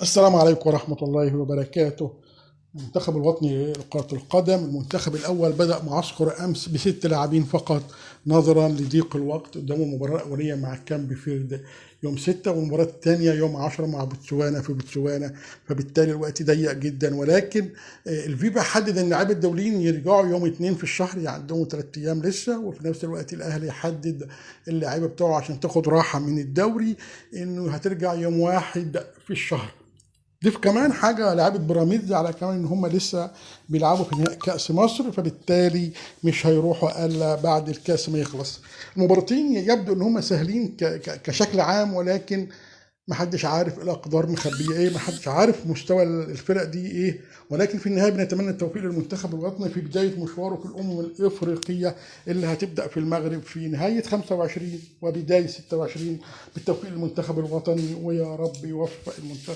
السلام عليكم ورحمة الله وبركاته. المنتخب الوطني لكرة القدم، المنتخب الأول بدأ معسكر أمس ب6 لاعبين فقط نظرا لضيق الوقت قدام المباراة الأولية مع كامب فيرد يوم 6 والمباراة الثانية يوم 10 مع بوتسوانا في بوتسوانا، فبالتالي الوقت ضيق جدا. ولكن الفيفا حدد ان اللاعبين الدوليين يرجعوا يوم 2 في الشهر، يعني عندهم 3 ايام لسه، وفي نفس الوقت الاهلي حدد اللاعيبه بتوعه عشان تاخد راحه من الدوري انه هترجع يوم 1 في الشهر. ضيف كمان حاجه لعيبه بيراميدز على كمان ان هم لسه بيلعبوا في نهائي كاس مصر، فبالتالي مش هيروحوا الا بعد الكاس ما يخلص. المباراتين يبدو ان هم سهلين كشكل عام، ولكن محدش عارف الاقدار مخبيه ايه، محدش عارف مستوى الفرق دي ايه. ولكن في النهايه بنتمنى التوفيق للمنتخب الوطني في بدايه مشواره في الافريقيه اللي هتبدا في المغرب في نهايه 25 وبدايه 26. بالتوفيق للمنتخب الوطني، ويا رب يوفق المنتخب.